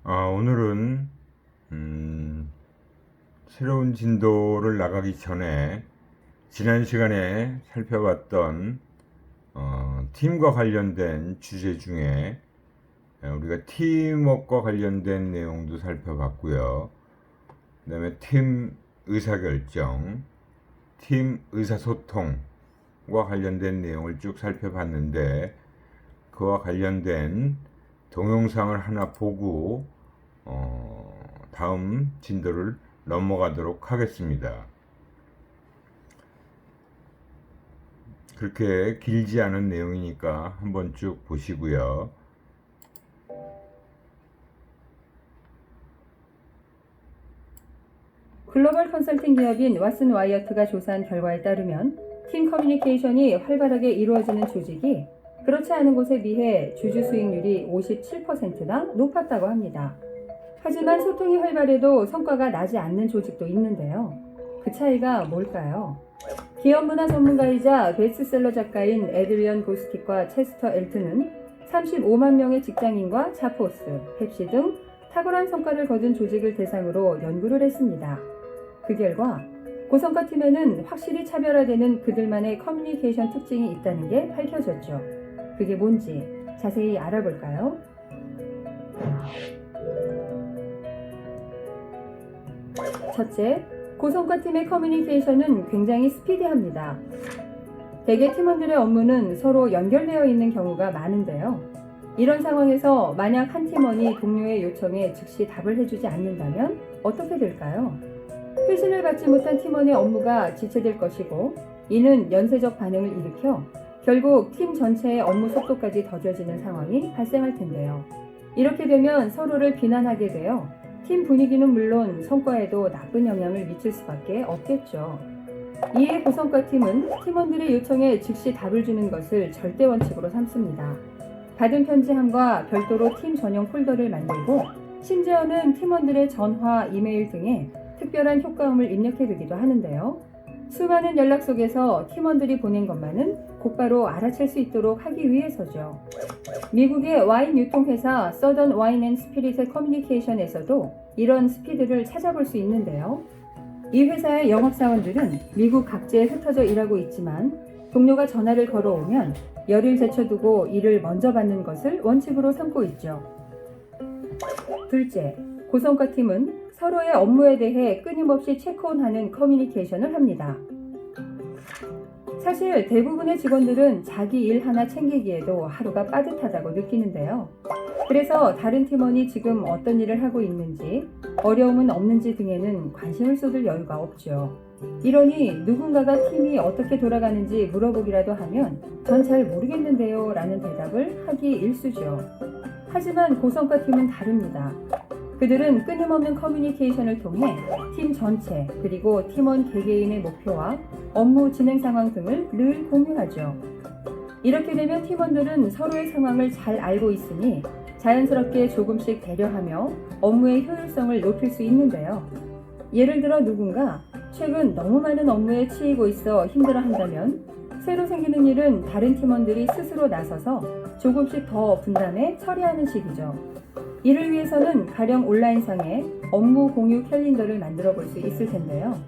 오늘은 새로운 진도를 나가기 전에 지난 시간에 살펴봤던 팀과 관련된 주제 중에 우리가 팀워크와 관련된 내용도 살펴봤고요. 그 다음에 팀 의사결정, 팀 의사소통과 관련된 내용을 쭉 살펴봤는데, 그와 관련된 동영상을 하나 보고 다음 진도를 넘어가도록 하겠습니다. 그렇게 길지 않은 내용이니까 한번 쭉 보시고요. 글로벌 컨설팅 기업인 왓슨 와이어트가 조사한 결과에 따르면 팀 커뮤니케이션이 활발하게 이루어지는 조직이 그렇지 않은 곳에 비해 주주 수익률이 57%나 높았다고 합니다. 하지만 소통이 활발해도 성과가 나지 않는 조직도 있는데요. 그 차이가 뭘까요? 기업 문화 전문가이자 베스트셀러 작가인 에드리언 보스틱과 체스터 엘튼은 35만 명의 직장인과 자포스, 펩시 등 탁월한 성과를 거둔 조직을 대상으로 연구를 했습니다. 그 결과 고성과 팀에는 확실히 차별화되는 그들만의 커뮤니케이션 특징이 있다는 게 밝혀졌죠. 그게 뭔지 자세히 알아볼까요? 첫째, 고성과 팀의 커뮤니케이션은 굉장히 스피디합니다. 대개 팀원들의 업무는 서로 연결되어 있는 경우가 많은데요. 이런 상황에서 만약 한 팀원이 동료의 요청에 즉시 답을 해주지 않는다면 어떻게 될까요? 회신을 받지 못한 팀원의 업무가 지체될 것이고, 이는 연쇄적 반응을 일으켜 결국 팀 전체의 업무 속도까지 더뎌지는 상황이 발생할 텐데요. 이렇게 되면 서로를 비난하게 되어 팀 분위기는 물론 성과에도 나쁜 영향을 미칠 수밖에 없겠죠. 이에 고성과 팀은 팀원들의 요청에 즉시 답을 주는 것을 절대 원칙으로 삼습니다. 받은 편지함과 별도로 팀 전용 폴더를 만들고, 심지어는 팀원들의 전화, 이메일 등에 특별한 효과음을 입력해두기도 하는데요. 수많은 연락 속에서 팀원들이 보낸 것만은 곧바로 알아챌 수 있도록 하기 위해서죠. 미국의 와인 유통회사 서던 와인 앤 스피릿의 커뮤니케이션에서도 이런 스피드를 찾아볼 수 있는데요. 이 회사의 영업사원들은 미국 각지에 흩어져 일하고 있지만, 동료가 전화를 걸어오면 열을 제쳐두고 일을 먼저 받는 것을 원칙으로 삼고 있죠. 둘째, 고성과 팀은 서로의 업무에 대해 끊임없이 체크온하는 커뮤니케이션을 합니다. 사실 대부분의 직원들은 자기 일 하나 챙기기에도 하루가 빠듯하다고 느끼는데요. 그래서 다른 팀원이 지금 어떤 일을 하고 있는지, 어려움은 없는지 등에는 관심을 쏟을 여유가 없죠. 이러니 누군가가 팀이 어떻게 돌아가는지 물어보기라도 하면 전 잘 모르겠는데요 라는 대답을 하기 일쑤죠. 하지만 고성과 팀은 다릅니다. 그들은 끊임없는 커뮤니케이션을 통해 팀 전체, 그리고 팀원 개개인의 목표와 업무 진행 상황 등을 늘 공유하죠. 이렇게 되면 팀원들은 서로의 상황을 잘 알고 있으니 자연스럽게 조금씩 배려하며 업무의 효율성을 높일 수 있는데요. 예를 들어 누군가 최근 너무 많은 업무에 치이고 있어 힘들어한다면, 새로 생기는 일은 다른 팀원들이 스스로 나서서 조금씩 더 분담해 처리하는 식이죠. 이를 위해서는 가령 온라인상에 업무 공유 캘린더를 만들어 볼 수 있을 텐데요.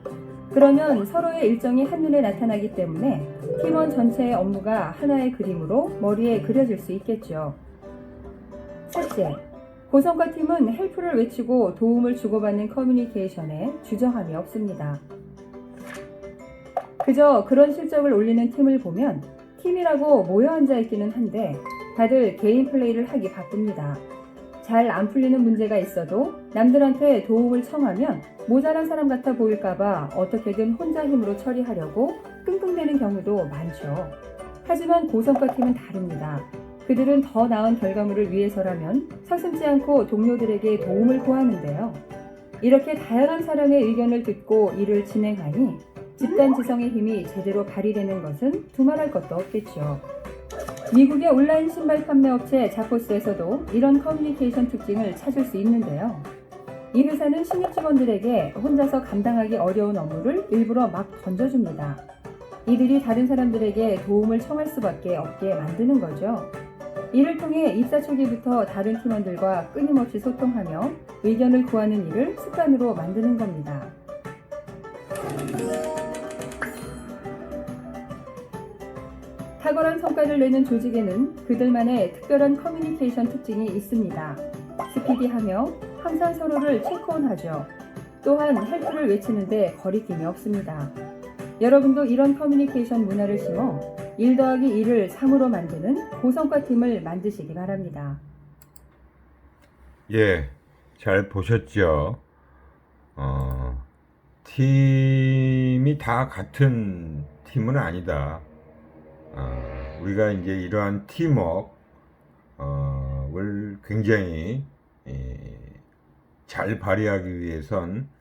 그러면 서로의 일정이 한눈에 나타나기 때문에 팀원 전체의 업무가 하나의 그림으로 머리에 그려질 수 있겠죠. 셋째, 고성과 팀은 헬프를 외치고 도움을 주고받는 커뮤니케이션에 주저함이 없습니다. 그저 그런 실적을 올리는 팀을 보면 팀이라고 모여 앉아 있기는 한데 다들 개인 플레이를 하기 바쁩니다. 잘 안 풀리는 문제가 있어도 남들한테 도움을 청하면 모자란 사람 같아 보일까봐 어떻게든 혼자 힘으로 처리하려고 끙끙대는 경우도 많죠. 하지만 고성과 팀은 다릅니다. 그들은 더 나은 결과물을 위해서라면 서슴지 않고 동료들에게 도움을 구하는데요. 이렇게 다양한 사람의 의견을 듣고 일을 진행하니 집단 지성의 힘이 제대로 발휘되는 것은 두말할 것도 없겠죠. 미국의 온라인 신발 판매 업체 자포스에서도 이런 커뮤니케이션 특징을 찾을 수 있는데요. 이 회사는 신입 직원들에게 혼자서 감당하기 어려운 업무를 일부러 막 던져줍니다. 이들이 다른 사람들에게 도움을 청할 수밖에 없게 만드는 거죠. 이를 통해 입사 초기부터 다른 팀원들과 끊임없이 소통하며 의견을 구하는 일을 습관으로 만드는 겁니다. 탁월한 성과를 내는 조직에는 그들만의 특별한 커뮤니케이션 특징이 있습니다. 스피디하며 항상 서로를 체크온하죠. 또한 헬프를 외치는데 거리낌이 없습니다. 여러분도 이런 커뮤니케이션 문화를 심어 1 더하기 1을 3으로 만드는 고성과 팀을 만드시기 바랍니다. 예, 잘 보셨죠? 팀이 다 같은 팀은 아니다. 우리가 이제 이러한 팀워크를 굉장히 잘 발휘하기 위해선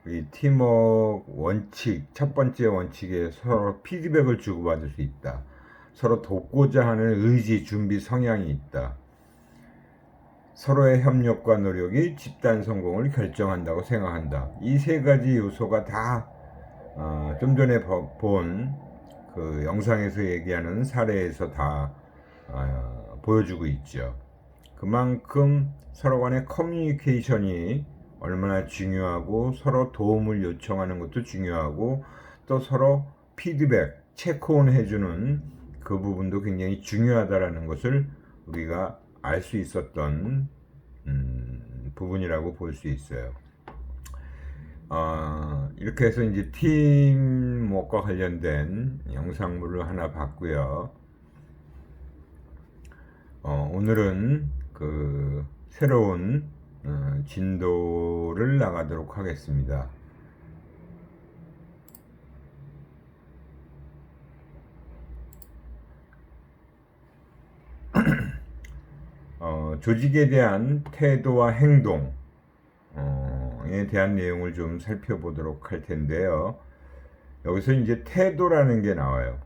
이 팀워크 원칙, 첫 번째 원칙에 서로 피드백을 주고받을 수 있다. 서로 돕고자 하는 의지, 준비, 성향이 있다. 서로의 협력과 노력이 집단 성공을 결정한다고 생각한다. 이 세 가지 요소가 다 좀 전에 본 그 영상에서 얘기하는 사례에서 다 보여주고 있죠. 그만큼 서로 간의 커뮤니케이션이 얼마나 중요하고 서로 도움을 요청하는 것도 중요하고 또 서로 피드백, 체크온 해주는 그 부분도 굉장히 중요하다라는 것을 우리가 알 수 있었던 부분이라고 볼 수 있어요. 이렇게 해서 이제 팀워크와 관련된 영상물을 하나 봤고요. 오늘은 그 새로운 진도를 나가도록 하겠습니다. 조직에 대한 태도와 행동에 대한 내용을 좀 살펴보도록 할 텐데요. 여기서 이제 태도라는 게 나와요.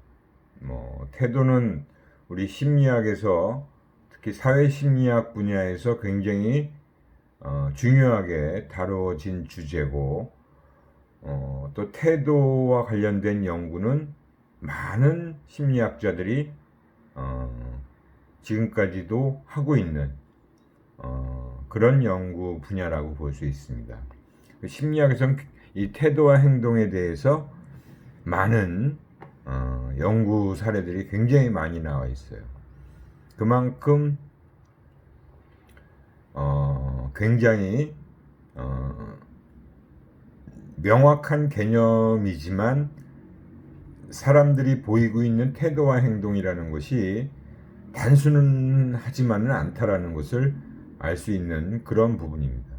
태도는 우리 심리학에서 특히 사회심리학 분야에서 굉장히 중요하게 다뤄진 주제고, 또 태도와 관련된 연구는 많은 심리학자들이 지금까지도 하고 있는 그런 연구 분야라고 볼 수 있습니다. 심리학에서는 이 태도와 행동에 대해서 많은 연구 사례들이 굉장히 많이 나와 있어요. 그만큼 굉장히 명확한 개념이지만 사람들이 보이고 있는 태도와 행동이라는 것이 단순하지만은 않다라는 것을 알 수 있는 그런 부분입니다.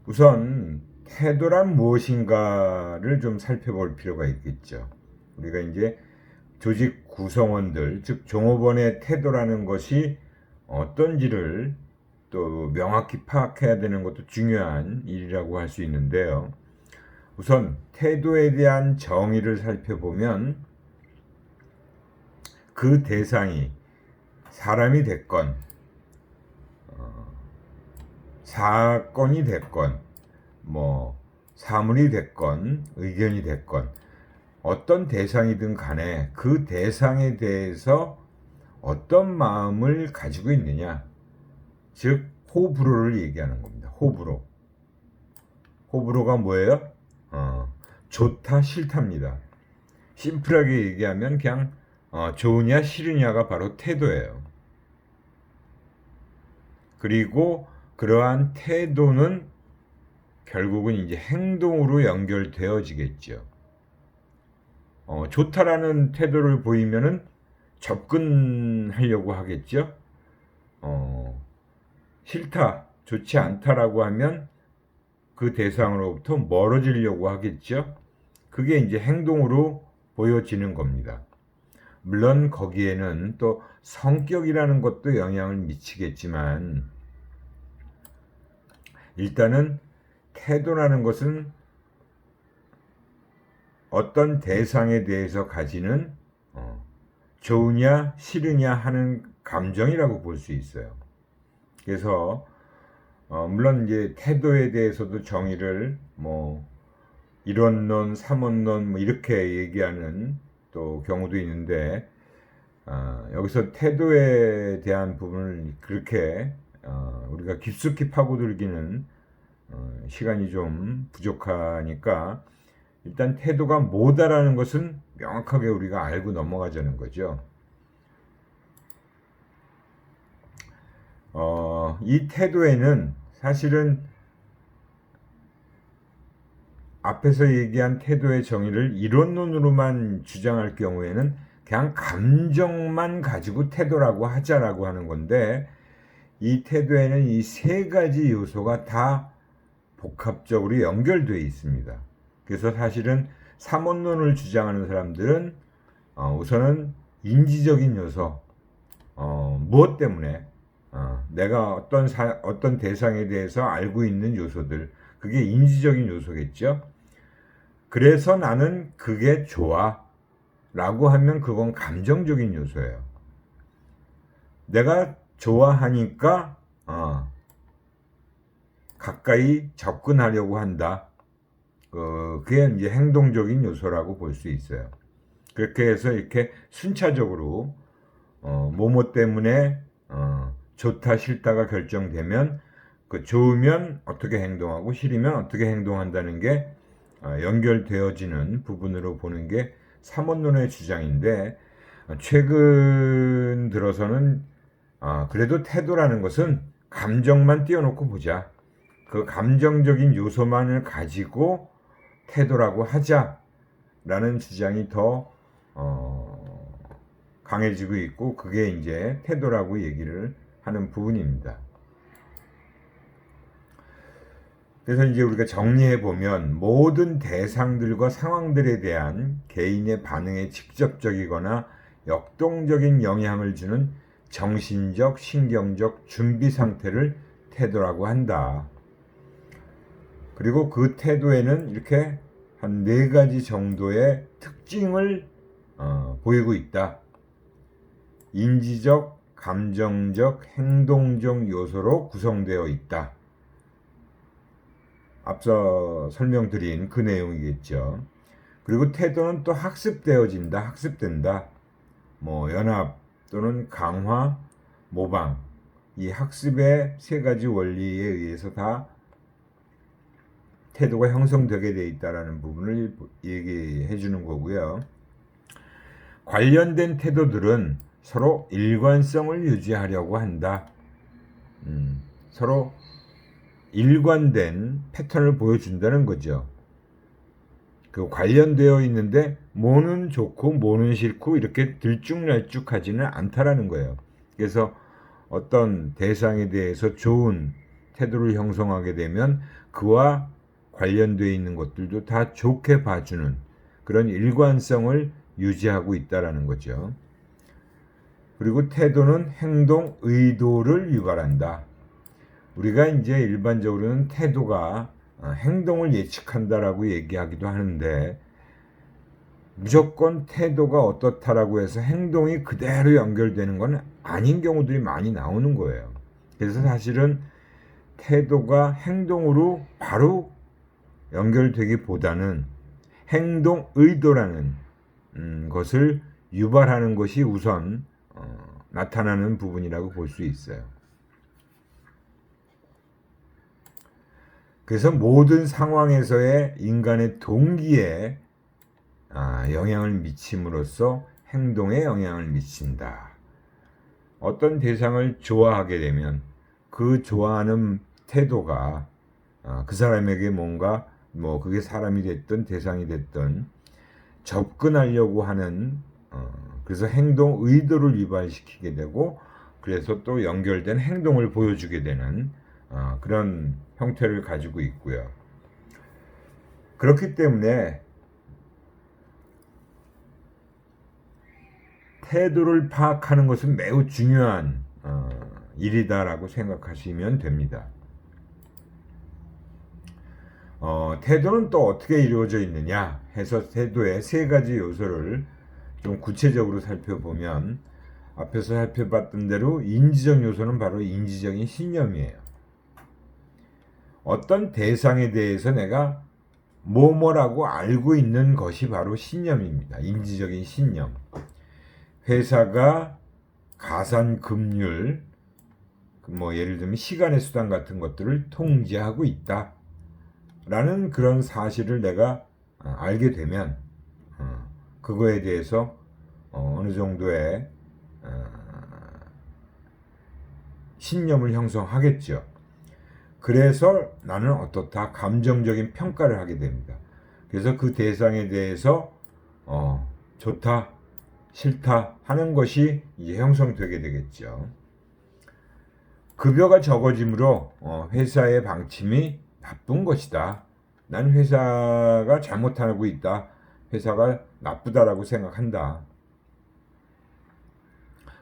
우선 태도란 무엇인가를 좀 살펴볼 필요가 있겠죠. 우리가 이제 조직 구성원들, 즉 종업원의 태도라는 것이 어떤지를 또 명확히 파악해야 되는 것도 중요한 일이라고 할 수 있는데요. 우선 태도에 대한 정의를 살펴보면 그 대상이 사람이 됐건 사건이 됐건 사물이 됐건 의견이 됐건 어떤 대상이든 간에 그 대상에 대해서 어떤 마음을 가지고 있느냐, 즉 호불호를 얘기하는 겁니다. 호불호가 뭐예요? 좋다 싫답니다. 심플하게 얘기하면 그냥 좋으냐 싫으냐가 바로 태도예요. 그리고 그러한 태도는 결국은 이제 행동으로 연결되어지겠죠. 좋다라는 태도를 보이면은 접근하려고 하겠죠. 싫다, 좋지 않다라고 하면 그 대상으로부터 멀어지려고 하겠죠. 그게 이제 행동으로 보여지는 겁니다. 물론 거기에는 또 성격이라는 것도 영향을 미치겠지만 일단은 태도라는 것은 어떤 대상에 대해서 가지는 좋으냐 싫으냐 하는 감정이라고 볼 수 있어요. 그래서 물론 이제 태도에 대해서도 정의를 이론론, 삼원론 이렇게 얘기하는 또 경우도 있는데 여기서 태도에 대한 부분을 그렇게 우리가 깊숙이 파고들기는 시간이 좀 부족하니까 일단 태도가 뭐다라는 것은 명확하게 우리가 알고 넘어가자는 거죠. 이 태도에는 사실은 앞에서 얘기한 태도의 정의를 이론론으로만 주장할 경우에는 그냥 감정만 가지고 태도라고 하자라고 하는 건데, 이 태도에는 이 세 가지 요소가 다 복합적으로 연결되어 있습니다. 그래서 사실은 삼원론을 주장하는 사람들은 우선은 인지적인 요소, 무엇 때문에 내가 어떤 대상에 대해서 알고 있는 요소들, 그게 인지적인 요소겠죠. 그래서 나는 그게 좋아 라고 하면 그건 감정적인 요소예요. 내가 좋아하니까 가까이 접근하려고 한다. 그게 이제 행동적인 요소라고 볼 수 있어요. 그렇게 해서 이렇게 순차적으로 뭐뭐 때문에 좋다 싫다가 결정되면 그 좋으면 어떻게 행동하고 싫으면 어떻게 행동한다는 게 연결되어지는 부분으로 보는 게 삼원론의 주장인데, 최근 들어서는 그래도 태도라는 것은 감정만 띄워놓고 보자, 그 감정적인 요소만을 가지고 태도라고 하자라는 주장이 더 강해지고 있고, 그게 이제 태도라고 얘기를 하는 부분입니다. 그래서 이제 우리가 정리해 보면 모든 대상들과 상황들에 대한 개인의 반응에 직접적이거나 역동적인 영향을 주는 정신적, 신경적 준비 상태를 태도라고 한다. 그리고 그 태도에는 이렇게 한 4가지 정도의 특징을 보이고 있다. 인지적, 감정적, 행동적 요소로 구성되어 있다. 앞서 설명드린 그 내용이겠죠. 그리고 태도는 또 학습된다. 연합 또는 강화, 모방, 이 학습의 3가지 원리에 의해서 다 태도가 형성되게 돼 있다라는 부분을 얘기해 주는 거고요. 관련된 태도들은 서로 일관성을 유지하려고 한다. 서로 일관된 패턴을 보여준다는 거죠. 그 관련되어 있는데 뭐는 좋고 뭐는 싫고 이렇게 들쭉날쭉하지는 않다라는 거예요. 그래서 어떤 대상에 대해서 좋은 태도를 형성하게 되면 그와 관련되어 있는 것들도 다 좋게 봐주는 그런 일관성을 유지하고 있다라는 거죠. 그리고 태도는 행동 의도를 유발한다. 우리가 이제 일반적으로는 태도가 행동을 예측한다라고 얘기하기도 하는데, 무조건 태도가 어떻다라고 해서 행동이 그대로 연결되는 건 아닌 경우들이 많이 나오는 거예요. 그래서 사실은 태도가 행동으로 바로 연결되기보다는 행동 의도라는 것을 유발하는 것이 우선 나타나는 부분이라고 볼 수 있어요. 그래서 모든 상황에서의 인간의 동기에 영향을 미침으로써 행동에 영향을 미친다. 어떤 대상을 좋아하게 되면 그 좋아하는 태도가 그 사람에게 뭔가 그게 사람이 됐든 대상이 됐든 접근하려고 하는 그래서 행동 의도를 유발시키게 되고, 그래서 또 연결된 행동을 보여주게 되는 그런 형태를 가지고 있고요. 그렇기 때문에 태도를 파악하는 것은 매우 중요한 일이다라고 생각하시면 됩니다. 태도는 또 어떻게 이루어져 있느냐 해서 태도의 3가지 요소를 좀 구체적으로 살펴보면, 앞에서 살펴봤던 대로 인지적 요소는 바로 인지적인 신념이에요. 어떤 대상에 대해서 내가 뭐뭐라고 알고 있는 것이 바로 신념입니다. 인지적인 신념. 회사가 가산 금융, 뭐 예를 들면 시간의 수당 같은 것들을 통제하고 있다라는 그런 사실을 내가 알게 되면 그거에 대해서 어느 정도의 신념을 형성하겠죠. 그래서 나는 어떻다 감정적인 평가를 하게 됩니다. 그래서 그 대상에 대해서 좋다 싫다 하는 것이 이제 형성되게 되겠죠. 급여가 적어지므로 회사의 방침이 나쁜 것이다. 난 회사가 잘못하고 있다. 회사가 나쁘다라고 생각한다.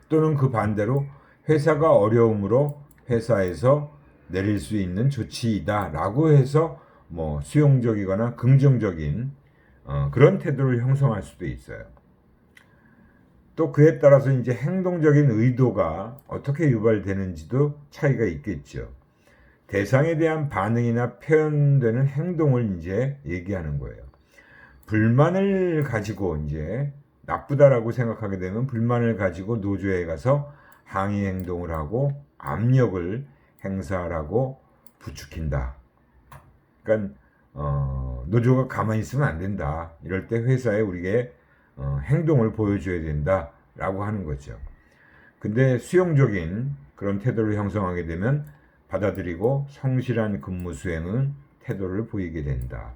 또는 그 반대로 회사가 어려움으로 회사에서 내릴 수 있는 조치이다 라고 해서 뭐 수용적이거나 긍정적인 그런 태도를 형성할 수도 있어요. 또 그에 따라서 이제 행동적인 의도가 어떻게 유발되는지도 차이가 있겠죠. 대상에 대한 반응이나 표현되는 행동을 이제 얘기하는 거예요. 불만을 가지고 이제 나쁘다라고 생각하게 되면 불만을 가지고 노조에 가서 항의 행동을 하고 압력을 행사하라고 부추긴다. 그러니까 노조가 가만히 있으면 안 된다. 이럴 때 회사에 우리가 행동을 보여줘야 된다라고 하는 거죠. 근데 수용적인 그런 태도를 형성하게 되면 받아들이고 성실한 근무 수행은 태도를 보이게 된다.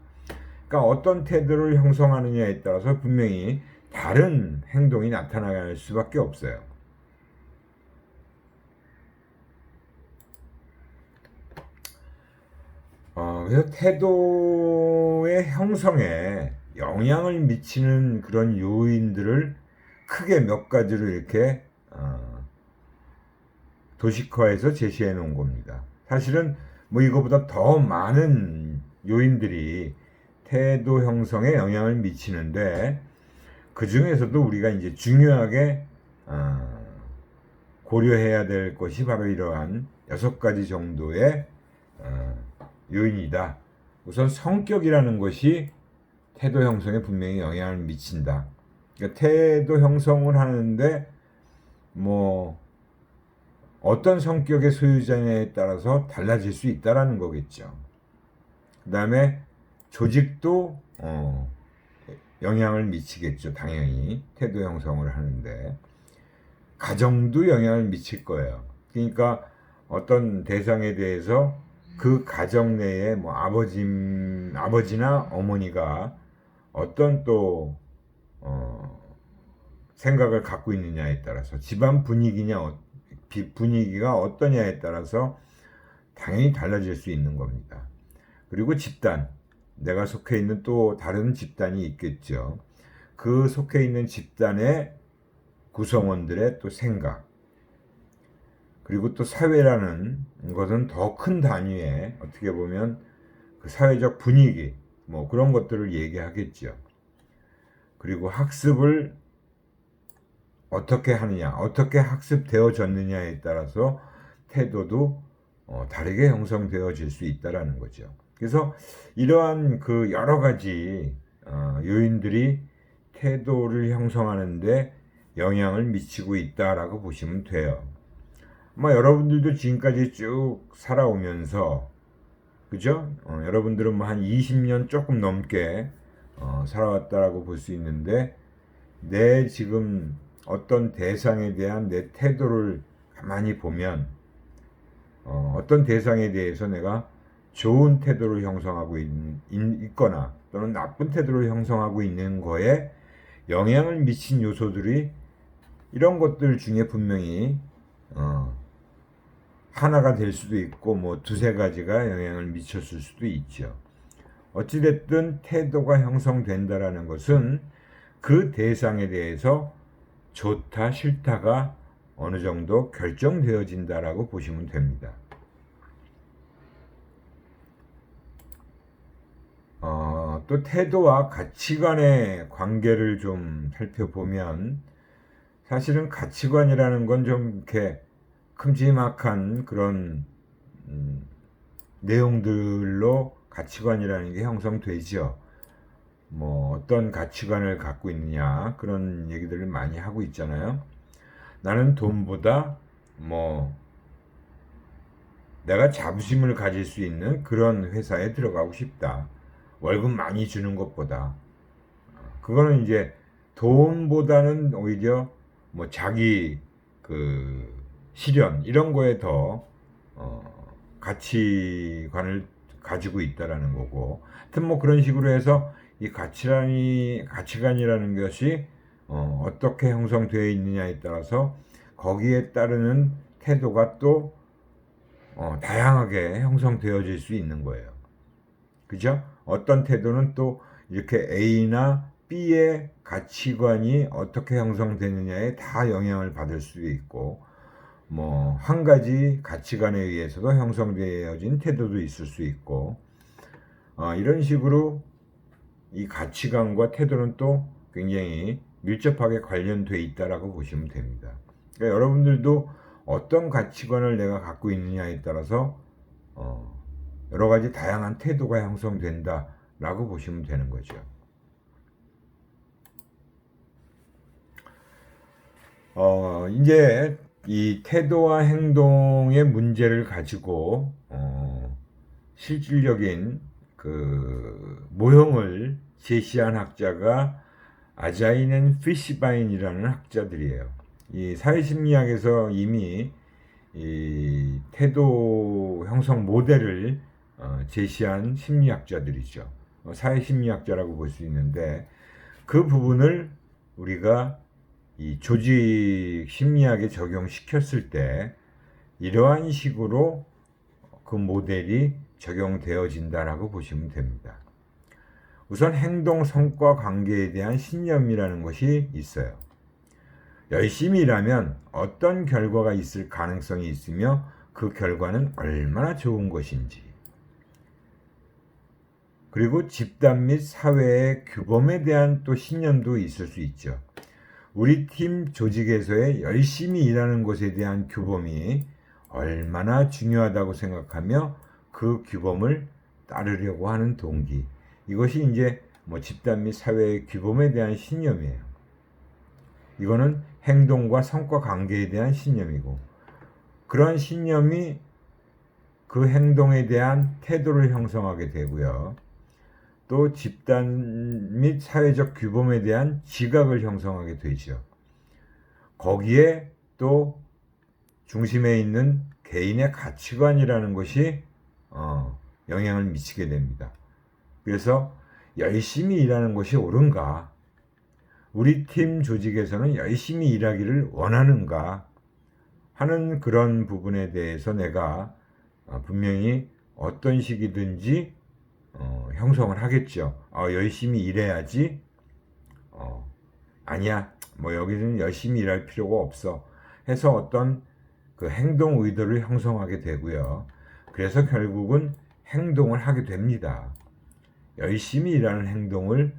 그러니까 어떤 태도를 형성하느냐에 따라서 분명히 다른 행동이 나타날 수밖에 없어요. 그래서 태도의 형성에 영향을 미치는 그런 요인들을 크게 몇 가지로 이렇게 도식화해서 제시해 놓은 겁니다. 사실은 뭐 이거보다 더 많은 요인들이 태도 형성에 영향을 미치는데 그 중에서도 우리가 이제 중요하게 고려해야 될 것이 바로 이러한 6가지 정도의 요인이다. 우선 성격이라는 것이 태도 형성에 분명히 영향을 미친다. 그러니까 태도 형성을 하는데 뭐 어떤 성격의 소유자냐에 따라서 달라질 수 있다라는 거겠죠. 그 다음에 조직도 영향을 미치겠죠. 당연히 태도 형성을 하는데 가정도 영향을 미칠 거예요. 그러니까 어떤 대상에 대해서 그 가정 내에 뭐 아버지나 어머니가 어떤 또 생각을 갖고 있느냐에 따라서 집안 분위기가 어떠냐에 따라서 당연히 달라질 수 있는 겁니다. 그리고 집단, 내가 속해 있는 또 다른 집단이 있겠죠. 그 속해 있는 집단의 구성원들의 또 생각, 그리고 또 사회라는 것은 더 큰 단위의 어떻게 보면 그 사회적 분위기, 뭐 그런 것들을 얘기하겠죠. 그리고 학습을 어떻게 하느냐, 어떻게 학습되어졌느냐에 따라서 태도도 다르게 형성되어질 수 있다라는 거죠. 그래서 이러한 그 여러 가지 요인들이 태도를 형성하는데 영향을 미치고 있다라고 보시면 돼요. 아마 여러분들도 지금까지 쭉 살아오면서 그죠? 여러분들은 뭐 한 20년 조금 넘게 살아왔다라고 볼 수 있는데 내 지금 어떤 대상에 대한 내 태도를 가만히 보면 어떤 대상에 대해서 내가 좋은 태도를 형성하고 있거나 또는 나쁜 태도를 형성하고 있는 거에 영향을 미친 요소들이 이런 것들 중에 분명히 하나가 될 수도 있고 뭐 두세 가지가 영향을 미쳤을 수도 있죠. 어찌됐든 태도가 형성된다라는 것은 그 대상에 대해서 좋다 싫다가 어느 정도 결정되어진다라고 보시면 됩니다. 또 태도와 가치관의 관계를 좀 살펴보면 사실은 가치관이라는 건 좀 이렇게 큼지막한 그런 내용들로 가치관이라는 게 형성되죠. 뭐 어떤 가치관을 갖고 있느냐 그런 얘기들을 많이 하고 있잖아요. 나는 돈보다 뭐 내가 자부심을 가질 수 있는 그런 회사에 들어가고 싶다. 월급 많이 주는 것보다. 그거는 이제 돈보다는 오히려 뭐 자기 그 실현 이런 거에 더 가치관을 가지고 있다라는 거고. 하여튼 뭐 그런 식으로 해서 이 가치관이라는 것이 어떻게 형성되어 있느냐에 따라서 거기에 따르는 태도가 또 다양하게 형성되어질 수 있는 거예요. 그죠? 어떤 태도는 또 이렇게 A나 B의 가치관이 어떻게 형성되느냐에 다 영향을 받을 수 있고, 뭐, 한 가지 가치관에 의해서도 형성되어진 태도도 있을 수 있고, 이런 식으로 이 가치관과 태도는 또 굉장히 밀접하게 관련돼 있다라고 보시면 됩니다. 그러니까 여러분들도 어떤 가치관을 내가 갖고 있느냐에 따라서 여러 가지 다양한 태도가 형성된다라고 보시면 되는 거죠. 이제 이 태도와 행동의 문제를 가지고 실질적인 그 모형을 제시한 학자가 아자인 앤 피시바인이라는 학자들이에요. 이 사회심리학에서 이미 이 태도 형성 모델을 제시한 심리학자들이죠. 사회심리학자라고 볼 수 있는데 그 부분을 우리가 이 조직 심리학에 적용시켰을 때 이러한 식으로 그 모델이 적용되어진다라고 보시면 됩니다. 우선 행동, 성과, 관계에 대한 신념이라는 것이 있어요. 열심히 일하면 어떤 결과가 있을 가능성이 있으며 그 결과는 얼마나 좋은 것인지. 그리고 집단 및 사회의 규범에 대한 또 신념도 있을 수 있죠. 우리 팀 조직에서의 열심히 일하는 것에 대한 규범이 얼마나 중요하다고 생각하며 그 규범을 따르려고 하는 동기. 이것이 이제 뭐 집단 및 사회의 규범에 대한 신념이에요. 이거는 행동과 성과 관계에 대한 신념이고, 그런 신념이 그 행동에 대한 태도를 형성하게 되고요. 또 집단 및 사회적 규범에 대한 지각을 형성하게 되죠. 거기에 또 중심에 있는 개인의 가치관이라는 것이 영향을 미치게 됩니다. 그래서 열심히 일하는 것이 옳은가? 우리 팀 조직에서는 열심히 일하기를 원하는가? 하는 그런 부분에 대해서 내가 분명히 어떤 식이든지 형성을 하겠죠. 열심히 일해야지. 아니야, 뭐 여기는 열심히 일할 필요가 없어. 해서 어떤 그 행동 의도를 형성하게 되고요. 그래서 결국은 행동을 하게 됩니다. 열심히 일하는 행동을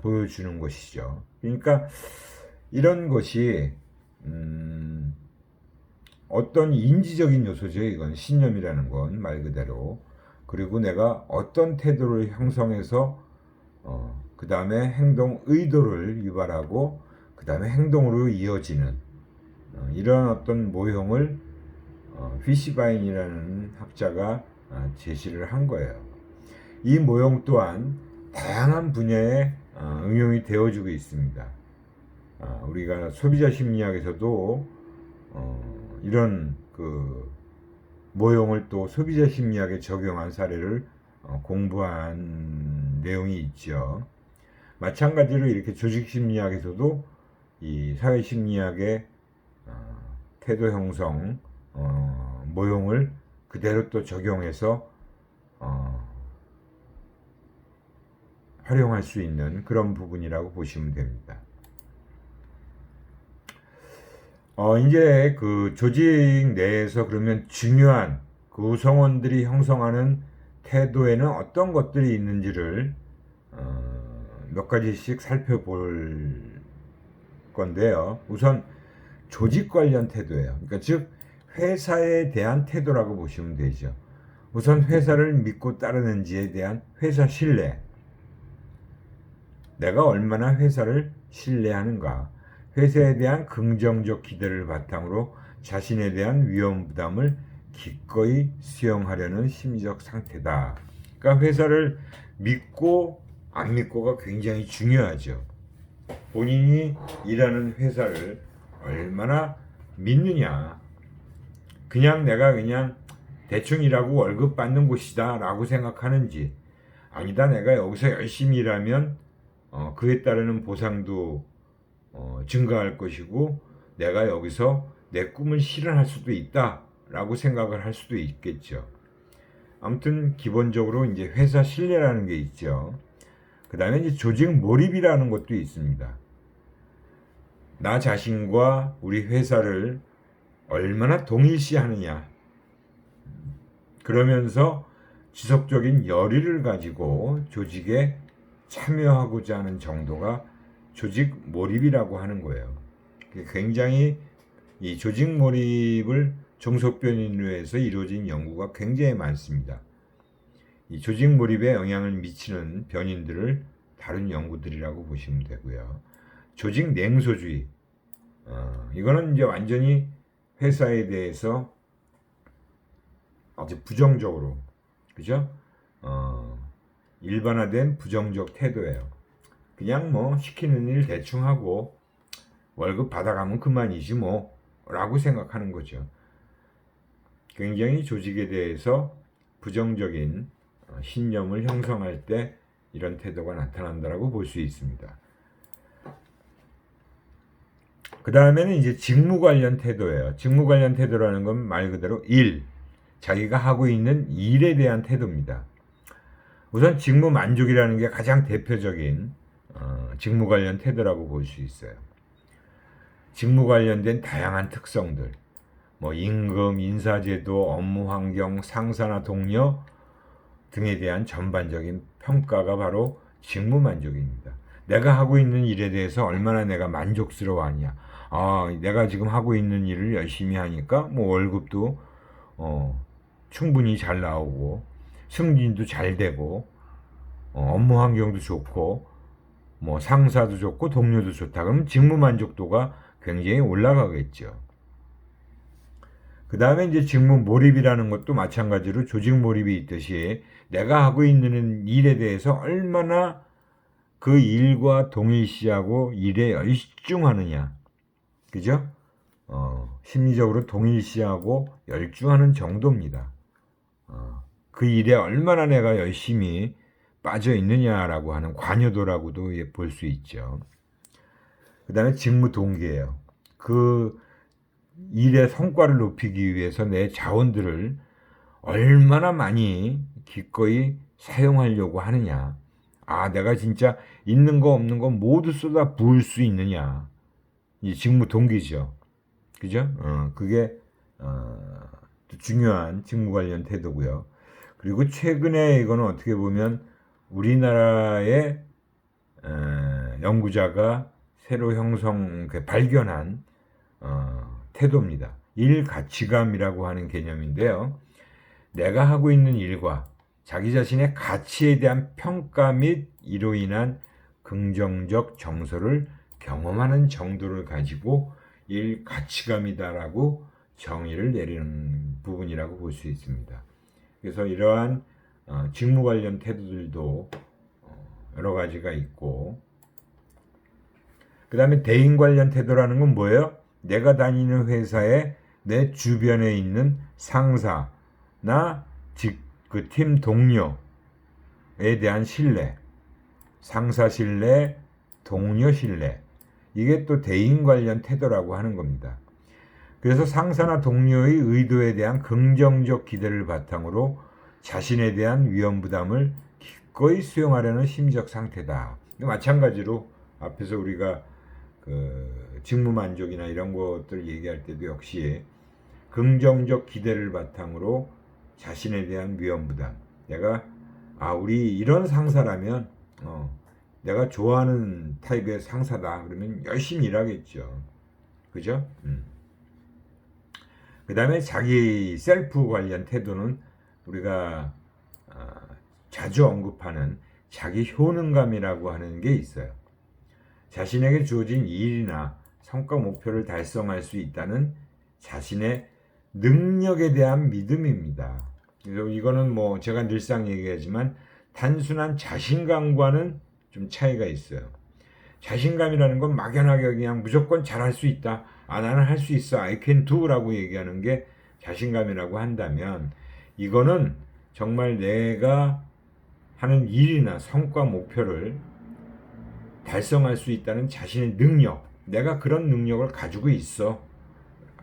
보여주는 것이죠. 그러니까 이런 것이 어떤 인지적인 요소죠. 이건 신념이라는 건 말 그대로. 그리고 내가 어떤 태도를 형성해서 그 다음에 행동 의도를 유발하고 그 다음에 행동으로 이어지는 이런 어떤 모형을 피시바인이라는 학자가 제시를 한 거예요. 이 모형 또한 다양한 분야에 응용이 되어지고 있습니다. 우리가 소비자 심리학에서도 이런 그 모형을 또 소비자 심리학에 적용한 사례를 공부한 내용이 있죠. 마찬가지로 이렇게 조직 심리학에서도 이 사회 심리학의 태도 형성 모형을 그대로 또 적용해서 활용할 수 있는 그런 부분이라고 보시면 됩니다. 이제 그 조직 내에서 그러면 중요한 그 구성원들이 형성하는 태도에는 어떤 것들이 있는지를 몇 가지씩 살펴볼 건데요. 우선 조직 관련 태도예요. 그러니까 즉 회사에 대한 태도라고 보시면 되죠. 우선 회사를 믿고 따르는지에 대한 회사 신뢰. 내가 얼마나 회사를 신뢰하는가. 회사에 대한 긍정적 기대를 바탕으로 자신에 대한 위험 부담을 기꺼이 수용하려는 심리적 상태다. 그러니까 회사를 믿고 안 믿고가 굉장히 중요하죠. 본인이 일하는 회사를 얼마나 믿느냐. 그냥 내가 그냥 대충 일하고 월급 받는 곳이다 라고 생각하는지, 아니다 내가 여기서 열심히 일하면 그에 따르는 보상도 증가할 것이고 내가 여기서 내 꿈을 실현할 수도 있다 라고 생각을 할 수도 있겠죠. 아무튼 기본적으로 이제 회사 신뢰라는 게 있죠. 그 다음에 이제 조직 몰입이라는 것도 있습니다. 나 자신과 우리 회사를 얼마나 동일시하느냐. 그러면서 지속적인 열의를 가지고 조직에 참여하고자 하는 정도가 조직 몰입이라고 하는 거예요. 굉장히 이 조직 몰입을 종속변이로 해서 이루어진 연구가 굉장히 많습니다. 이 조직 몰입에 영향을 미치는 변인들을 다룬 연구들이라고 보시면 되고요. 조직 냉소주의, 이거는 이제 완전히 회사에 대해서 아주 부정적으로, 그죠? 일반화된 부정적 태도예요. 그냥 뭐 시키는 일 대충 하고 월급 받아가면 그만이지 뭐 라고 생각하는 거죠. 굉장히 조직에 대해서 부정적인 신념을 형성할 때 이런 태도가 나타난다라고 볼 수 있습니다. 그 다음에는 이제 직무 관련 태도예요. 직무 관련 태도라는 건 말 그대로 자기가 하고 있는 일에 대한 태도입니다. 우선 직무 만족이라는 게 가장 대표적인 직무 관련 태도라고 볼 수 있어요. 직무 관련된 다양한 특성들, 뭐 임금, 인사제도, 업무 환경, 상사나 동료 등에 대한 전반적인 평가가 바로 직무 만족입니다. 내가 하고 있는 일에 대해서 얼마나 내가 만족스러워하냐. 내가 지금 하고 있는 일을 열심히 하니까 뭐 월급도 충분히 잘 나오고 승진도 잘 되고 업무 환경도 좋고 뭐 상사도 좋고 동료도 좋다. 그러면 직무 만족도가 굉장히 올라가겠죠. 그 다음에 이제 직무 몰입이라는 것도 마찬가지로 조직 몰입이 있듯이 내가 하고 있는 일에 대해서 얼마나 그 일과 동일시하고 일에 열중하느냐. 그죠? 심리적으로 동일시하고 열중하는 정도입니다. 그 일에 얼마나 내가 열심히 빠져 있느냐라고 하는 관여도라고도 볼 수 있죠. 그 다음에 직무 동기예요. 그 일의 성과를 높이기 위해서 내 자원들을 얼마나 많이 기꺼이 사용하려고 하느냐. 내가 진짜 있는 거 없는 거 모두 쏟아 부을 수 있느냐. 이 직무 동기죠. 그죠? 그게 중요한 직무 관련 태도고요. 그리고 최근에 이거는 어떻게 보면 우리나라의 연구자가 새로 발견한 태도입니다. 일 가치감이라고 하는 개념인데요. 내가 하고 있는 일과 자기 자신의 가치에 대한 평가 및 이로 인한 긍정적 정서를 경험하는 정도를 가지고 일 가치감이다라고 정의를 내리는 부분이라고 볼 수 있습니다. 그래서 이러한 직무 관련 태도들도 여러 가지가 있고, 그 다음에 대인 관련 태도라는 건 뭐예요? 내가 다니는 회사에 내 주변에 있는 상사나 그 팀 동료에 대한 신뢰, 상사 신뢰, 동료 신뢰, 이게 또 대인 관련 태도라고 하는 겁니다. 그래서 상사나 동료의 의도에 대한 긍정적 기대를 바탕으로 자신에 대한 위험 부담을 기꺼이 수용하려는 심리적 상태다. 마찬가지로 앞에서 우리가 그 직무 만족이나 이런 것들 얘기할 때도 역시 긍정적 기대를 바탕으로 자신에 대한 위험 부담. 내가 우리 이런 상사라면 내가 좋아하는 타입의 상사다. 그러면 열심히 일하겠죠. 그죠? 그 다음에 자기 셀프 관련 태도는 우리가 자주 언급하는 자기 효능감이라고 하는 게 있어요. 자신에게 주어진 일이나 성과 목표를 달성할 수 있다는 자신의 능력에 대한 믿음입니다. 그래서 이거는 뭐 제가 늘상 얘기하지만 단순한 자신감과는 좀 차이가 있어요. 자신감이라는 건 막연하게 그냥 무조건 잘할 수 있다. 나는 할 수 있어. I can do 라고 얘기하는 게 자신감이라고 한다면, 이거는 정말 내가 하는 일이나 성과 목표를 달성할 수 있다는 자신의 능력, 내가 그런 능력을 가지고 있어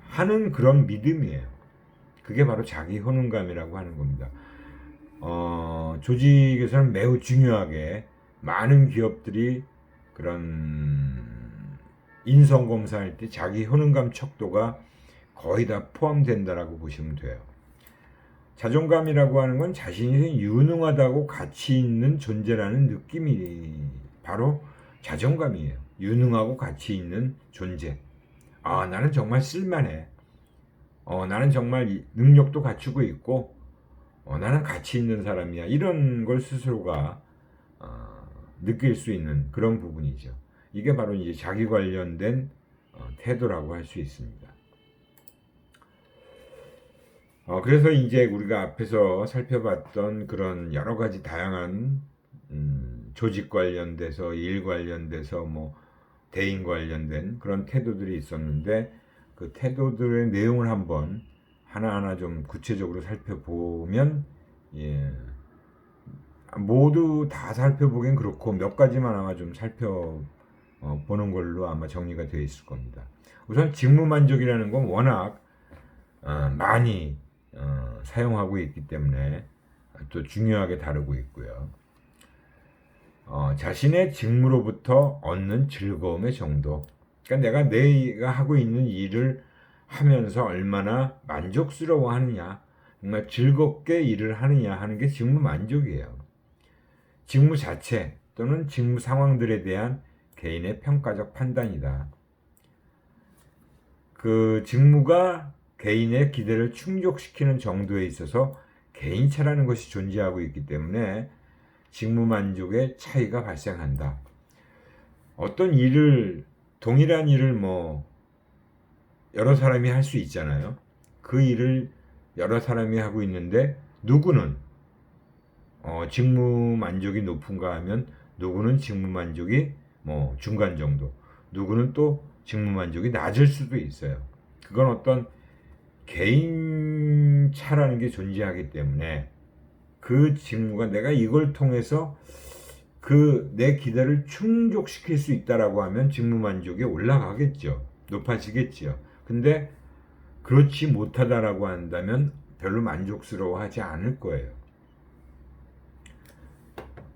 하는 그런 믿음이에요. 그게 바로 자기 효능감이라고 하는 겁니다. 조직에서는 매우 중요하게 많은 기업들이 그런 인성검사할 때 자기 효능감 척도가 거의 다 포함된다라고 보시면 돼요. 자존감이라고 하는 건 자신이 유능하다고 가치 있는 존재라는 느낌이 바로 자존감이에요. 유능하고 가치 있는 존재. 나는 정말 쓸만해. 나는 정말 능력도 갖추고 있고, 나는 가치 있는 사람이야. 이런 걸 스스로가 느낄 수 있는 그런 부분이죠. 이게 바로 이제 자기 관련된 태도라고 할 수 있습니다. 그래서 이제 우리가 앞에서 살펴봤던 그런 여러 가지 다양한 조직 관련돼서, 일 관련돼서, 뭐 대인 관련된 그런 태도들이 있었는데, 그 태도들의 내용을 한번 하나하나 좀 구체적으로 살펴보면, 모두 다 살펴보긴 그렇고 몇 가지만 아마 좀 살펴보는 걸로 아마 정리가 되어 있을 겁니다. 우선 직무만족이라는 건 워낙 많이 사용하고 있기 때문에 또 중요하게 다루고 있고요. 자신의 직무로부터 얻는 즐거움의 정도. 그러니까 내가 하고 있는 일을 하면서 얼마나 만족스러워 하느냐, 정말 즐겁게 일을 하느냐 하는 게 직무 만족이에요. 직무 자체 또는 직무 상황들에 대한 개인의 평가적 판단이다. 그 직무가 개인의 기대를 충족시키는 정도에 있어서 개인차라는 것이 존재하고 있기 때문에 직무 만족의 차이가 발생한다. 어떤 일을, 동일한 일을 뭐 여러 사람이 할 수 있잖아요. 그 일을 여러 사람이 하고 있는데 누구는 직무 만족이 높은가 하면 누구는 직무 만족이 뭐 중간 정도, 누구는 또 직무 만족이 낮을 수도 있어요. 그건 어떤 개인 차라는 게 존재하기 때문에 그 직무가 내가 이걸 통해서 그 내 기대를 충족시킬 수 있다라고 하면 직무 만족이 올라가겠죠. 높아지겠죠. 근데 그렇지 못하다라고 한다면 별로 만족스러워하지 않을 거예요.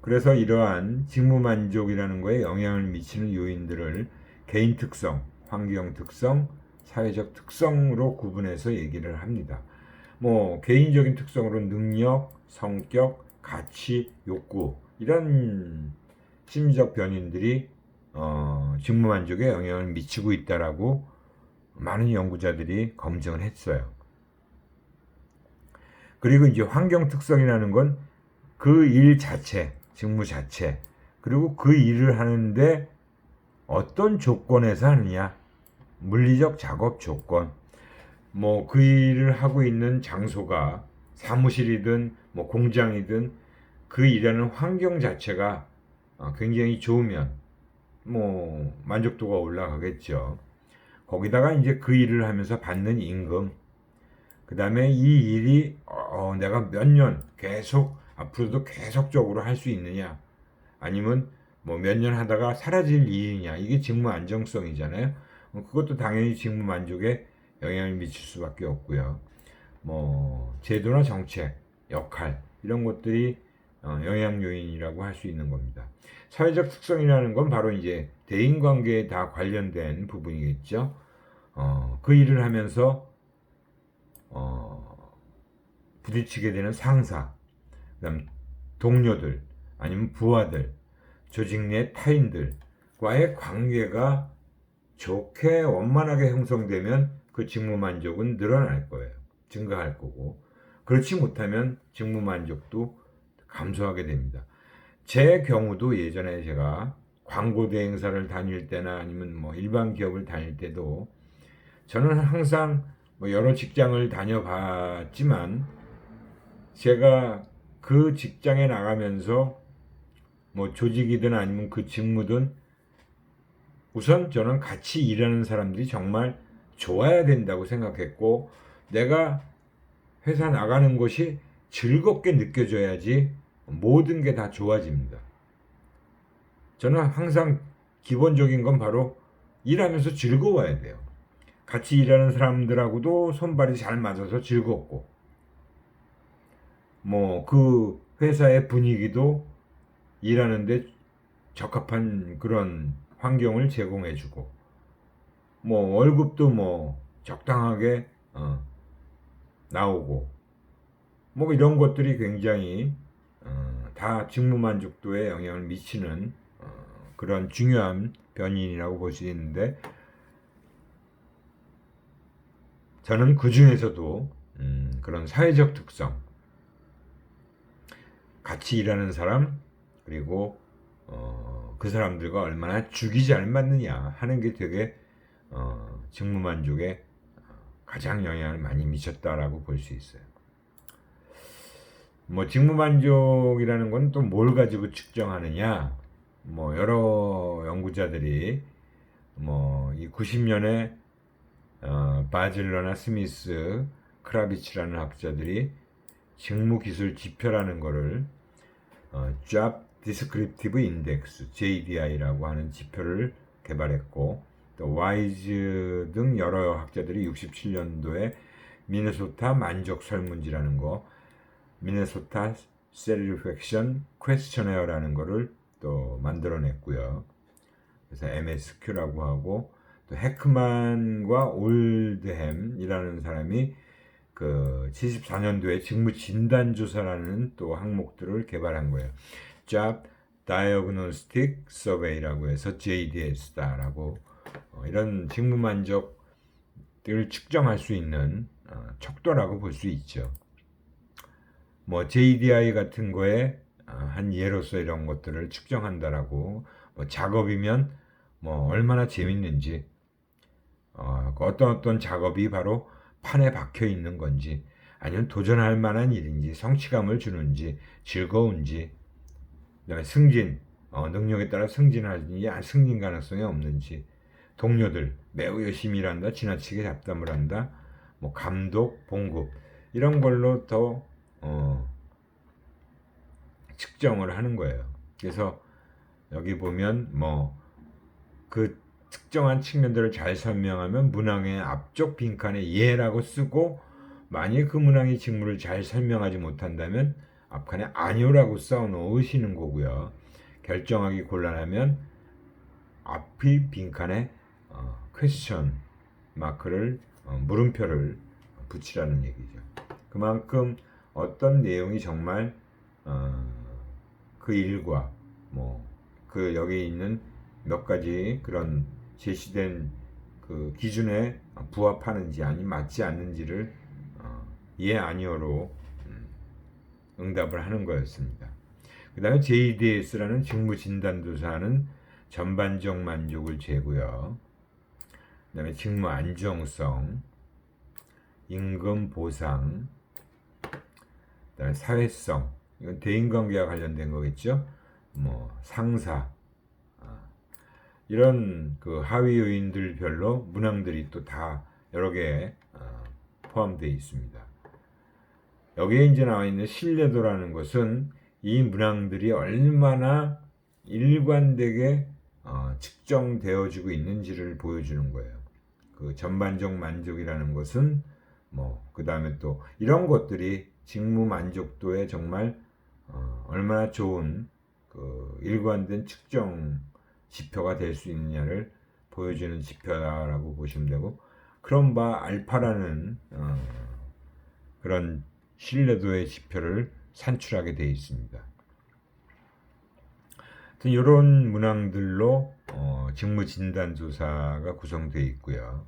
그래서 이러한 직무 만족이라는 거에 영향을 미치는 요인들을 개인 특성, 환경 특성, 사회적 특성으로 구분해서 얘기를 합니다. 뭐 개인적인 특성으로 능력, 성격, 가치, 욕구 이런 심리적 변인들이 직무 만족에 영향을 미치고 있다라고 많은 연구자들이 검증을 했어요. 그리고 이제 환경 특성이라는 건 그 일 자체, 직무 자체, 그리고 그 일을 하는데 어떤 조건에서 하느냐, 물리적 작업 조건, 뭐 그 일을 하고 있는 장소가 사무실이든 뭐 공장이든 그 일하는 환경 자체가 굉장히 좋으면 뭐 만족도가 올라가겠죠. 거기다가 이제 그 일을 하면서 받는 임금, 그 다음에 이 일이 내가 몇 년 계속 앞으로도 계속적으로 할 수 있느냐, 아니면 뭐 몇 년 하다가 사라질 일이냐, 이게 직무 안정성이잖아요. 그것도 당연히 직무 만족에 영향을 미칠 수밖에 없고요. 뭐 제도나 정책, 역할 이런 것들이 영향 요인이라고 할 수 있는 겁니다. 사회적 특성이라는 건 바로 이제 대인 관계에 다 관련된 부분이겠죠. 그 일을 하면서 부딪히게 되는 상사, 그다음 동료들, 아니면 부하들, 조직 내 타인들과의 관계가 좋게 원만하게 형성되면 그 직무 만족은 늘어날 거예요. 증가할 거고, 그렇지 못하면 직무 만족도 감소하게 됩니다. 제 경우도 예전에 제가 광고 대행사를 다닐 때나 아니면 뭐 일반 기업을 다닐 때도 저는 항상 뭐 여러 직장을 다녀봤지만 제가 그 직장에 나가면서 뭐 조직이든 아니면 그 직무든 우선 저는 같이 일하는 사람들이 정말 좋아야 된다고 생각했고 내가 회사 나가는 것이 즐겁게 느껴져야지 모든 게 다 좋아집니다. 저는 항상 기본적인 건 바로 일하면서 즐거워야 돼요. 같이 일하는 사람들하고도 손발이 잘 맞아서 즐겁고 뭐 그 회사의 분위기도 일하는데 적합한 그런 환경을 제공해주고 뭐 월급도 뭐 적당하게 나오고 뭐 이런 것들이 굉장히 다 직무 만족도에 영향을 미치는 그런 중요한 변인이라고 볼 수 있는데 저는 그 중에서도 그런 사회적 특성, 같이 일하는 사람 그리고 그 사람들과 얼마나 죽이 잘 맞느냐 하는 게 되게 직무 만족에 가장 영향을 많이 미쳤다라고 볼 수 있어요. 뭐 직무 만족이라는 건 또 뭘 가지고 측정하느냐? 뭐 여러 연구자들이 뭐 이 90년에 바질러나 스미스, 크라비치라는 학자들이 직무 기술 지표라는 거를 Job Descriptive Index (JDI라고) 하는 지표를 개발했고 또 와이즈 등 여러 학자들이 67년도에 미네소타 만족 설문지라는 거, 미네소타 Satisfaction Questionnaires(라는 거를 또 만들어냈고요. 그래서 MSQ라고 하고 또 헤크만과 올드햄이라는 사람이 그 74년도에 직무 진단 조사라는 또 항목들을 개발한 거예요. Job Diagnostic Survey라고 해서 JDS다라고 이런 직무 만족을 측정할 수 있는 척도라고 볼 수 있죠. 뭐 JDI 같은 거에 한 예로서 이런 것들을 측정한다라고 뭐 작업이면 뭐 얼마나 재밌는지 어떤 작업이 바로 판에 박혀 있는 건지 아니면 도전할 만한 일인지 성취감을 주는지 즐거운지 그다음에 승진 능력에 따라 승진하는지 승진 가능성이 없는지 동료들 매우 열심히 일한다 지나치게 잡담을 한다 뭐 감독 봉급 이런 걸로 더 측정을 하는 거예요. 그래서 여기 보면 뭐 그 특정한 측면들을 잘 설명하면 문항의 앞쪽 빈칸에 예라고 쓰고 만약 그 문항의 직무를 잘 설명하지 못한다면 앞칸에 아니오라고 써 놓으시는 거고요. 결정하기 곤란하면 앞이 빈칸에 퀘스천 마크를 물음표를 붙이라는 얘기죠. 그만큼 어떤 내용이 정말 그 일과 뭐 그 여기 있는 몇 가지 그런 제시된 그 기준에 부합하는지 아니 맞지 않는지를 예 아니오로 응답을 하는 거였습니다. 그 다음에 JDS라는 직무 진단 조사는 전반적 만족을 재고요. 그 다음에 직무 안정성, 임금 보상, 그 다음에 사회성, 이건 대인관계와 관련된 거겠죠. 뭐 상사, 이런 그 하위 요인들별로 문항들이 또 다 여러 개 포함되어 있습니다. 여기에 이제 나와 있는 신뢰도라는 것은 이 문항들이 얼마나 일관되게 측정되어지고 있는지를 보여주는 거예요. 그 전반적 만족이라는 것은 뭐 그 다음에 또 이런 것들이 직무 만족도에 정말 얼마나 좋은 그 일관된 측정 지표가 될 수 있느냐를 보여주는 지표라고 보시면 되고 크롬바 알파라는 그런 신뢰도의 지표를 산출하게 되어 있습니다. 이런 문항들로 직무 진단 조사가 구성되어 있고요.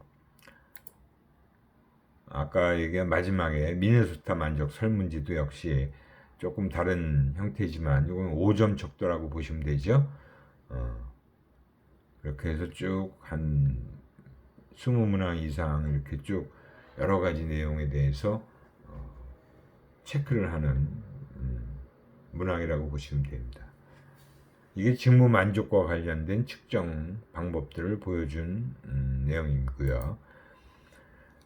아까 얘기한 마지막에 미네소타 만족 설문지도 역시 조금 다른 형태지만 이건 5점 척도라고 보시면 되죠. 그렇게 해서 쭉 한 20문항 이상 이렇게 쭉 여러 가지 내용에 대해서 체크를 하는 문항이라고 보시면 됩니다. 이게 직무 만족과 관련된 측정 방법들을 보여준 내용이고요.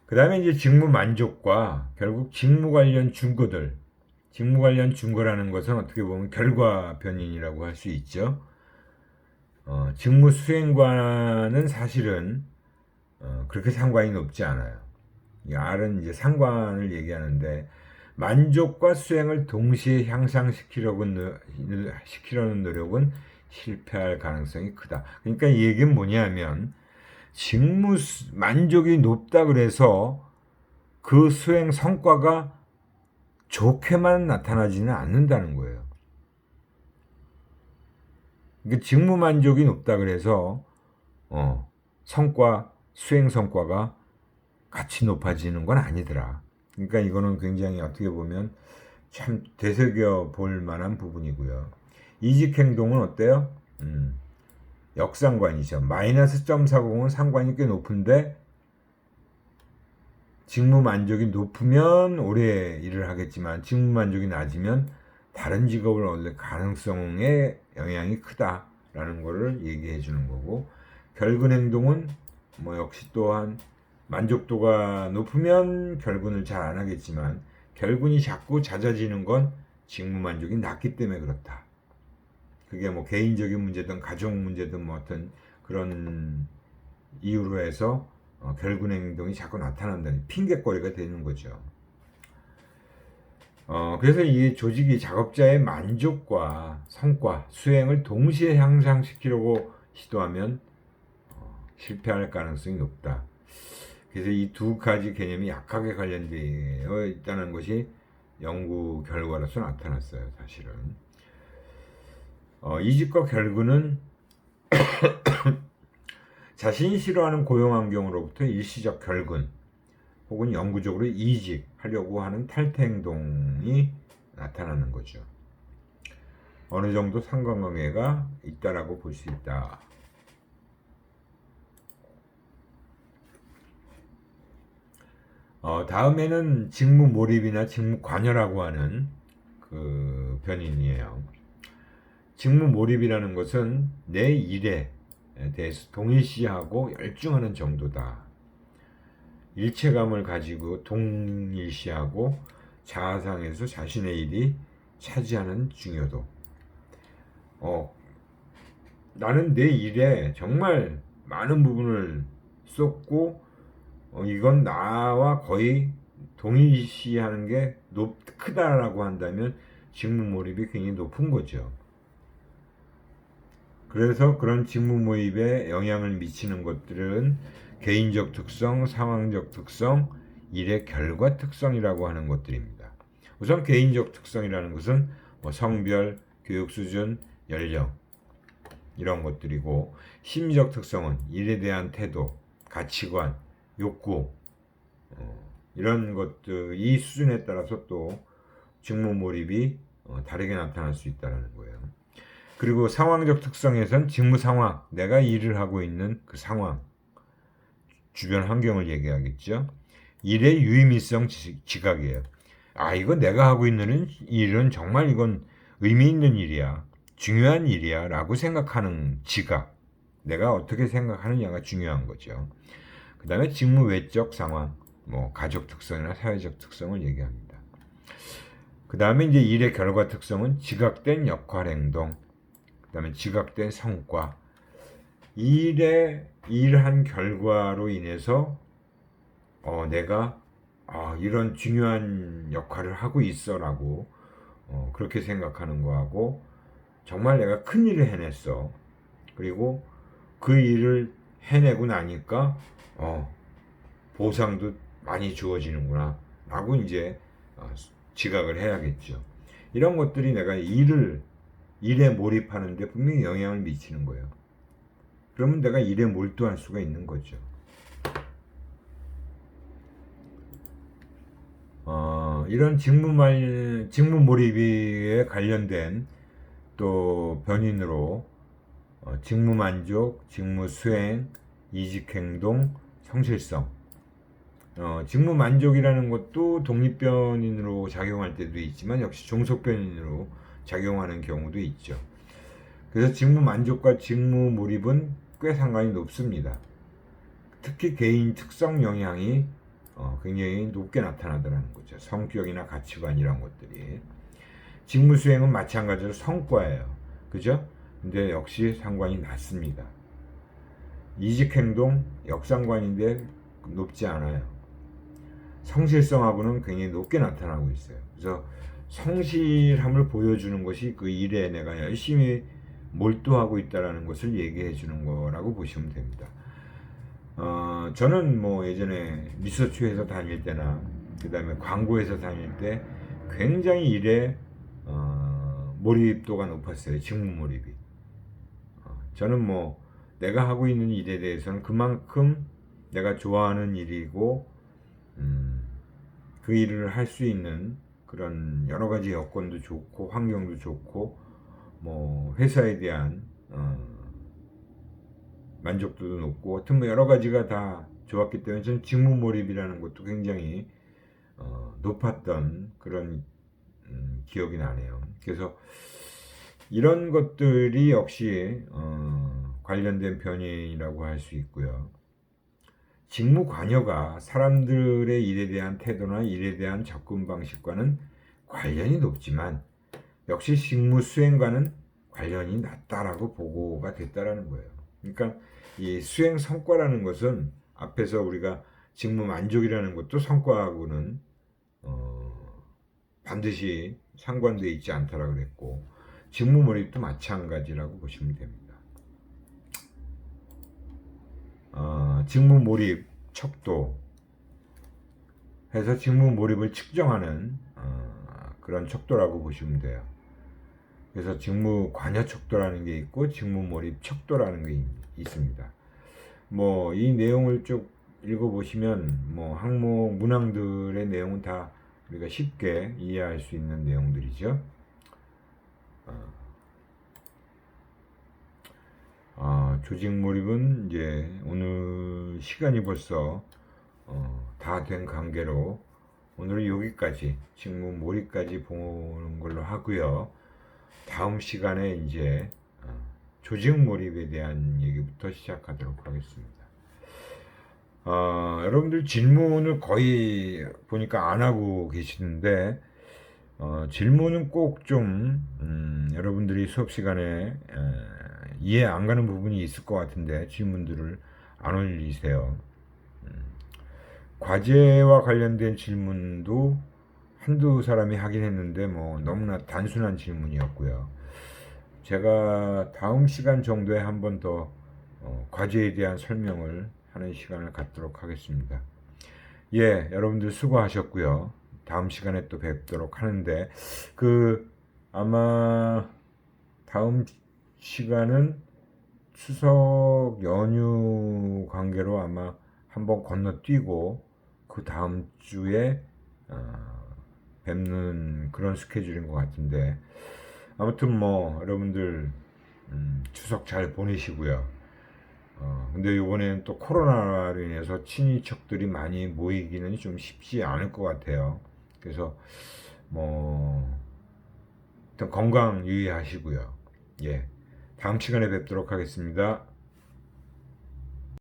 그 다음에 이제 직무 만족과 결국 직무 관련 준거들, 직무 관련 준거라는 것은 어떻게 보면 결과 변인이라고 할 수 있죠. 직무 수행과는 사실은 그렇게 상관이 높지 않아요. 이 R은 이제 상관을 얘기하는데 만족과 수행을 동시에 향상시키려는 노력은 실패할 가능성이 크다. 그러니까 이 얘기는 뭐냐면 직무 만족이 높다 그래서 그 수행 성과가 좋게만 나타나지는 않는다는 거예요. 그러니까 직무 만족이 높다 그래서 수행 성과가 같이 높아지는 건 아니더라. 그러니까 이거는 굉장히 어떻게 보면 참 되새겨 볼 만한 부분이고요. 이직 행동은 어때요? 역상관이죠. 마이너스 0.40은 상관이 꽤 높은데 직무 만족이 높으면 오래 일을 하겠지만 직무 만족이 낮으면 다른 직업을 얻을 가능성에 영향이 크다라는 것을 얘기해 주는 거고, 결근 행동은 뭐 역시 또한 만족도가 높으면 결근을 잘 안 하겠지만 결근이 자꾸 잦아지는 건 직무 만족이 낮기 때문에 그렇다. 그게 뭐 개인적인 문제든 가족 문제든 뭐 어떤 그런 이유로 해서 결근 행동이 자꾸 나타난다는 핑계거리가 되는 거죠. 그래서 이 조직이 작업자의 만족과 성과, 수행을 동시에 향상시키려고 시도하면 실패할 가능성이 높다. 그래서 이 두 가지 개념이 약하게 관련되어 있다는 것이 연구 결과로서 나타났어요, 사실은. 이직과 결근은 자신이 싫어하는 고용 환경으로부터 일시적 결근 혹은 영구적으로 이직하려고 하는 탈퇴 행동이 나타나는 거죠. 어느 정도 상관관계가 있다라고 볼 수 있다. 다음에는 직무 몰입이나 직무 관여라고 하는 그 변인이에요. 직무 몰입이라는 것은 내 일에 대해서 동일시하고 열중하는 정도다. 일체감을 가지고 동일시하고 자아상에서 자신의 일이 차지하는 중요도. 나는 내 일에 정말 많은 부분을 쏟고 이건 나와 거의 동일시하는 게 크다라고 한다면 직무 몰입이 굉장히 높은 거죠. 그래서 그런 직무 몰입에 영향을 미치는 것들은 개인적 특성, 상황적 특성, 일의 결과 특성이라고 하는 것들입니다. 우선 개인적 특성이라는 것은 뭐 성별, 교육 수준, 연령 이런 것들이고, 심리적 특성은 일에 대한 태도, 가치관, 욕구 이런 것들, 이 수준에 따라서 또 직무 몰입이 다르게 나타날 수 있다는 거예요. 그리고 상황적 특성에선 직무 상황, 내가 일을 하고 있는 그 상황, 주변 환경을 얘기하겠죠. 일의 유의미성 지각이에요. 이건 내가 하고 있는 일은 정말 이건 의미 있는 일이야, 중요한 일이야 라고 생각하는 지각, 내가 어떻게 생각하느냐가 중요한 거죠. 그 다음에 직무 외적 상황, 뭐 가족 특성이나 사회적 특성을 얘기합니다. 그 다음에 이제 일의 결과 특성은 지각된 역할 행동, 그 다음에 지각된 성과, 일한 결과로 인해서 내가 이런 중요한 역할을 하고 있어라고 그렇게 생각하는 거하고, 정말 내가 큰 일을 해냈어, 그리고 그 일을 해내고 나니까 보상도 많이 주어지는구나 라고 이제 지각을 해야겠죠. 이런 것들이 내가 일에 몰입하는데 분명히 영향을 미치는 거예요. 그러면 내가 일에 몰두할 수가 있는 거죠. 이런 직무 몰입에 관련된 또 변인으로 직무 만족, 직무 수행, 이직 행동, 성실성. 직무 만족이라는 것도 독립변인으로 작용할 때도 있지만 역시 종속변인으로 작용하는 경우도 있죠. 그래서 직무 만족과 직무 몰입은 꽤 상관이 높습니다. 특히 개인 특성 영향이 굉장히 높게 나타나더라는 거죠. 성격이나 가치관 이런 것들이. 직무 수행은 마찬가지로 성과예요. 그죠? 근데 역시 상관이 낮습니다. 이직 행동 역상관인데 높지 않아요. 성실성하고는 굉장히 높게 나타나고 있어요. 그래서 성실함을 보여주는 것이 그 일에 내가 열심히 몰두하고 있다는 것을 얘기해 주는 거라고 보시면 됩니다. 저는 뭐 예전에 리서치 회사 다닐 때나 그 다음에 광고회사 다닐 때 굉장히 일에 몰입도가 높았어요. 직무 몰입이. 저는 뭐 내가 하고 있는 일에 대해서는 그만큼 내가 좋아하는 일이고 그 일을 할 수 있는 그런 여러 가지 여건도 좋고 환경도 좋고 뭐 회사에 대한 만족도도 높고 하여튼 뭐 여러 가지가 다 좋았기 때문에 저는 직무 몰입이라는 것도 굉장히 높았던 그런 기억이 나네요. 그래서 이런 것들이 역시 관련된 변이라고 할 수 있고요. 직무 관여가 사람들의 일에 대한 태도나 일에 대한 접근 방식과는 관련이 높지만 역시 직무 수행과는 관련이 낮다라고 보고가 됐다라는 거예요. 그러니까 이 수행 성과라는 것은 앞에서 우리가 직무 만족이라는 것도 성과하고는 반드시 상관되어 있지 않다라고 그랬고 직무 몰입도 마찬가지라고 보시면 됩니다. 직무 몰입 척도 해서 직무 몰입을 측정하는 그런 척도라고 보시면 돼요. 그래서 직무 관여 척도라는 게 있고 직무 몰입 척도라는 게 있습니다. 뭐 이 내용을 쭉 읽어보시면 뭐 항목 문항들의 내용은 다 우리가 쉽게 이해할 수 있는 내용들이죠. 조직 몰입은 이제 오늘 시간이 벌써 다 된 관계로 오늘은 여기까지 직무 몰입까지 보는 걸로 하고요. 다음 시간에 이제 조직 몰입에 대한 얘기부터 시작하도록 하겠습니다. 여러분들 질문을 거의 보니까 안 하고 계시는데 질문은 꼭 좀 여러분들이 수업 시간에 이해 안 가는 부분이 있을 것 같은데 질문들을 안 올리세요. 과제와 관련된 질문도 한두 사람이 하긴 했는데 뭐 너무나 단순한 질문이었고요. 제가 다음 시간 정도에 한 번 더 과제에 대한 설명을 하는 시간을 갖도록 하겠습니다. 예, 여러분들 수고하셨고요. 다음 시간에 또 뵙도록 하는데 아마 다음 시간은 추석 연휴 관계로 아마 한번 건너뛰고 그 다음 주에 뵙는 그런 스케줄인 것 같은데 아무튼 뭐 여러분들 추석 잘 보내시고요. 근데 이번에는 또 코로나로 인해서 친인척들이 많이 모이기는 좀 쉽지 않을 것 같아요. 그래서 뭐 일단 건강 유의하시고요. 예, 다음 시간에 뵙도록 하겠습니다.